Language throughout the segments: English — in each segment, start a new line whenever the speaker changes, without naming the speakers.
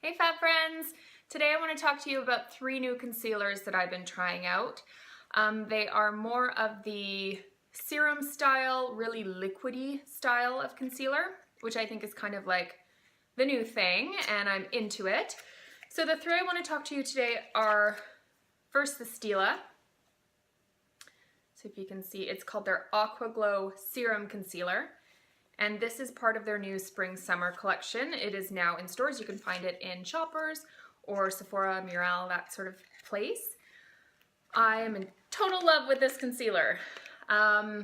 Hey Fab Friends! Today I want to talk to you about 3 new concealers that I've been trying out. They are more of the serum style, really liquidy style of concealer, which I think is kind of like the new thing, and I'm into it. So the 3 I want to talk to you today are first the Stila. So if you can see, it's called their Aqua Glow Serum Concealer. And this is part of their new spring-summer collection. It is now in stores. You can find it in Shoppers or Sephora, Murale, that sort of place. I am in total love with this concealer. I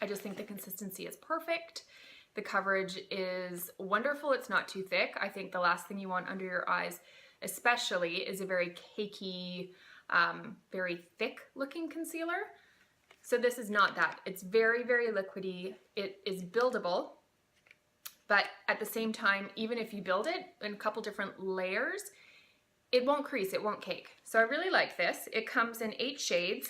just think the consistency is perfect. The coverage is wonderful. It's not too thick. I think the last thing you want under your eyes especially is a very cakey, very thick looking concealer. So this is not that. It's very, very liquidy. It is buildable, but at the same time, even if you build it in a couple different layers, it won't crease, it won't cake. So I really like this. It comes in 8 shades.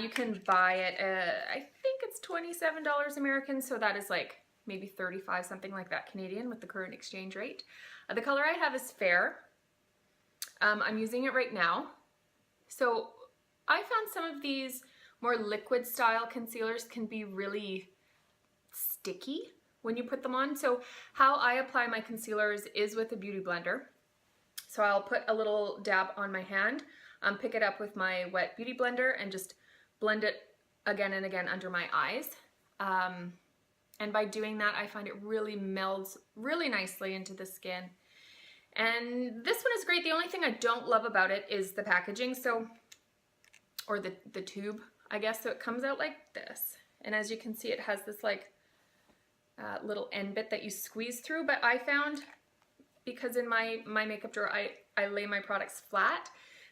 You can buy it, I think it's $27 American, so that is like maybe 35, something like that Canadian with the current exchange rate. The color I have is Fair. I'm using it right now. So I found some of these more liquid style concealers can be really sticky when you put them on. So how I apply my concealers is with a beauty blender. So I'll put a little dab on my hand, pick it up with my wet beauty blender and just blend it again and again under my eyes. And by doing that, I find it really melds really nicely into the skin. And this one is great. The only thing I don't love about it is the packaging. So, or the tube, I guess. So it comes out like this. And as you can see, it has this like little end bit that you squeeze through. But I found, because in my makeup drawer, I lay my products flat,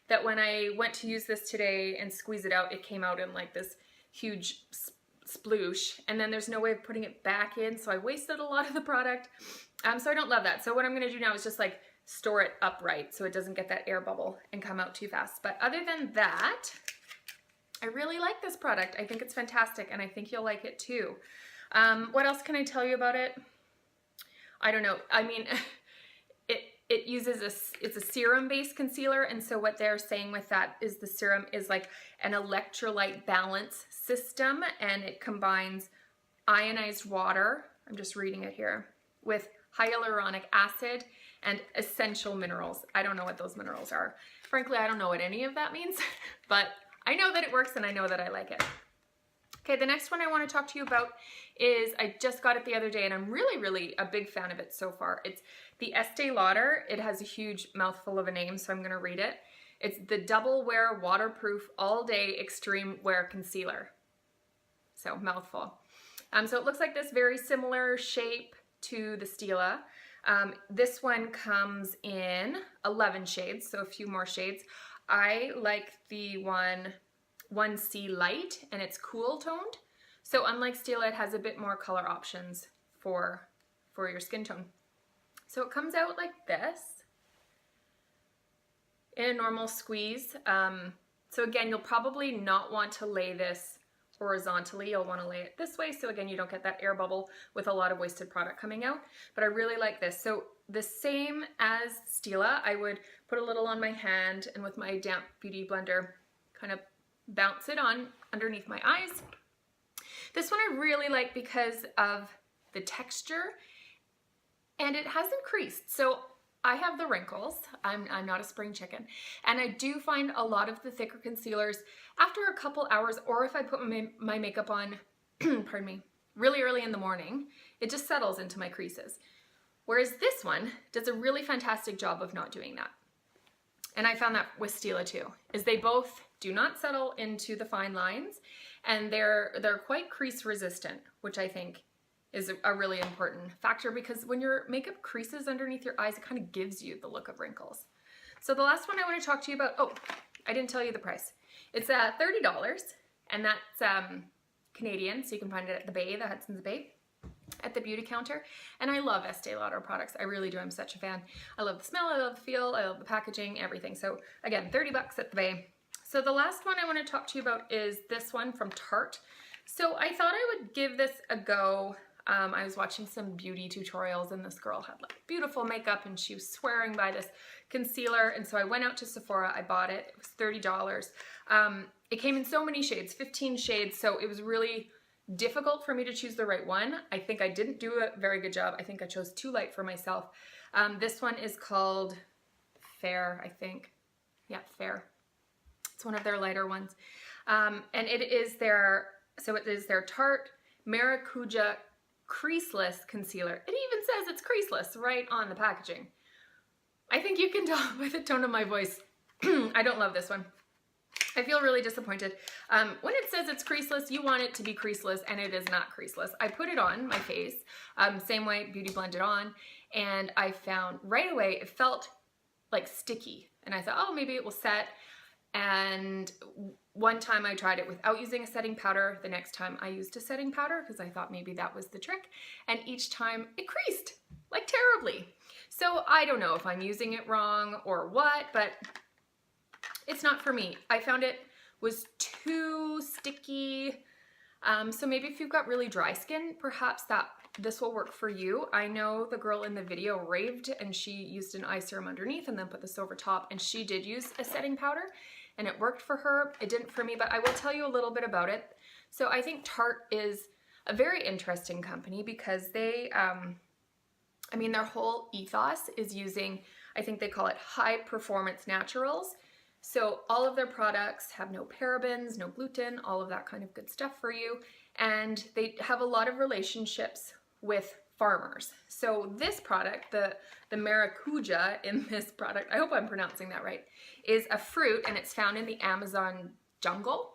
that when I went to use this today and squeeze it out, it came out in like this huge sploosh. And then there's no way of putting it back in. So I wasted a lot of the product. So I don't love that. So what I'm going to do now is just like store it upright so it doesn't get that air bubble and come out too fast. But other than that, I really like this product. I think it's fantastic, and I think you'll like it too. What else can I tell you about it? I don't know. I mean, it uses it's a serum-based concealer, and so what they're saying with that is the serum is like an electrolyte balance system, and it combines ionized water, I'm just reading it here, with hyaluronic acid and essential minerals. I don't know what those minerals are. Frankly, I don't know what any of that means, but I know that it works and I know that I like it. Okay, the next one I want to talk to you about is, I just got it the other day and I'm really, really a big fan of it so far. It's the Estee Lauder. It has a huge mouthful of a name, so I'm going to read it. It's the Double Wear Waterproof All Day Extreme Wear Concealer. So, mouthful. So it looks like this, very similar shape to the Stila. This one comes in 11 shades, so a few more shades. I like the 1C Light, and it's cool toned. So unlike Stila, it has a bit more color options for your skin tone. So it comes out like this in a normal squeeze. So again, you'll probably not want to lay this horizontally. You'll want to lay it this way. So again, you don't get that air bubble with a lot of wasted product coming out. But I really like this. So the same as Stila, I would put a little on my hand and with my damp beauty blender kind of bounce it on underneath my eyes. This one I really like because of the texture, and it hasn't creased. So I have the wrinkles. I'm not a spring chicken. And I do find a lot of the thicker concealers after a couple hours, or if I put my makeup on, pardon me, really early in the morning, it just settles into my creases. Whereas this one does a really fantastic job of not doing that. And I found that with Stila too, is they both do not settle into the fine lines, and they're quite crease resistant, which I think is a really important factor, because when your makeup creases underneath your eyes, it kind of gives you the look of wrinkles. So the last one I want to talk to you about, oh, I didn't tell you the price. It's $30, and that's Canadian, so you can find it at the Bay, the Hudson's Bay, at the beauty counter. And I love Estee Lauder products. I really do. I'm such a fan. I love the smell, I love the feel, I love the packaging, everything. So again, 30 bucks at the Bay. So the last one I want to talk to you about is this one from Tarte. So I thought I would give this a go. I was watching some beauty tutorials and this girl had like beautiful makeup and she was swearing by this concealer, and so I went out to Sephora, I bought it, it was $30. It came in so many shades, 15 shades, so it was really difficult for me to choose the right one. I think I didn't do a very good job. I think I chose too light for myself. This one is called Fair, I think. Yeah, Fair. It's one of their lighter ones. And it is their Tarte Maracuja Creaseless Concealer. It even says it's creaseless right on the packaging. I think you can tell by the tone of my voice. I don't love this one. I feel really disappointed. When it says it's creaseless, you want it to be creaseless, and it is not creaseless. I put it on my face, same way Beauty blended on, and I found right away it felt like sticky. And I thought, oh, maybe it will set. And one time I tried it without using a setting powder. The next time I used a setting powder because I thought maybe that was the trick. And each time it creased, like terribly. So I don't know if I'm using it wrong or what, but it's not for me. I found it was too sticky. So maybe if you've got really dry skin, perhaps this will work for you. I know the girl in the video raved and she used an eye serum underneath and then put this over top, and she did use a setting powder and it worked for her. It didn't for me, but I will tell you a little bit about it. So I think Tarte is a very interesting company because they, I mean, their whole ethos is using, I think they call it high performance naturals. So all of their products have no parabens, no gluten, all of that kind of good stuff for you. And they have a lot of relationships with farmers. So this product, the Maracuja in this product, I hope I'm pronouncing that right, is a fruit and it's found in the Amazon jungle.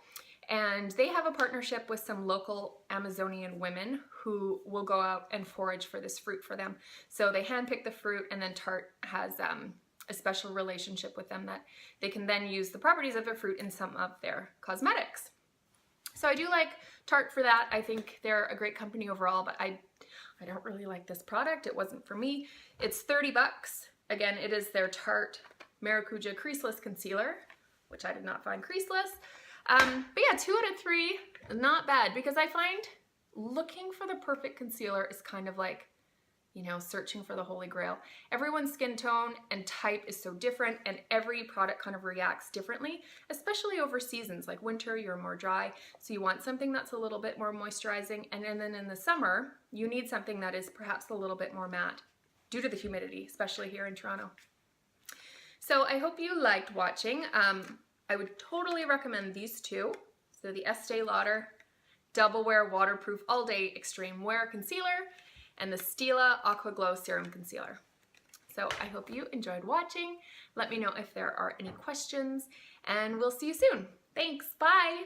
And they have a partnership with some local Amazonian women who will go out and forage for this fruit for them. So they handpick the fruit, and then Tarte has a special relationship with them that they can then use the properties of the fruit in some of their cosmetics. So I do like Tarte for that. I think they're a great company overall, but I don't really like this product. It wasn't for me. It's 30 bucks. Again, it is their Tarte Maracuja Creaseless Concealer, which I did not find creaseless. But yeah, 2 out of 3, not bad, because I find looking for the perfect concealer is kind of like, you know, searching for the holy grail. Everyone's skin tone and type is so different, and every product kind of reacts differently, especially over seasons. Like winter, you're more dry, so you want something that's a little bit more moisturizing, and then in the summer, you need something that is perhaps a little bit more matte due to the humidity, especially here in Toronto. So I hope you liked watching. I would totally recommend these two. So the Estee Lauder Double Wear Waterproof All Day Extreme Wear Concealer, and the Stila Aqua Glow Serum Concealer. So I hope you enjoyed watching. Let me know if there are any questions, and we'll see you soon. Thanks, bye!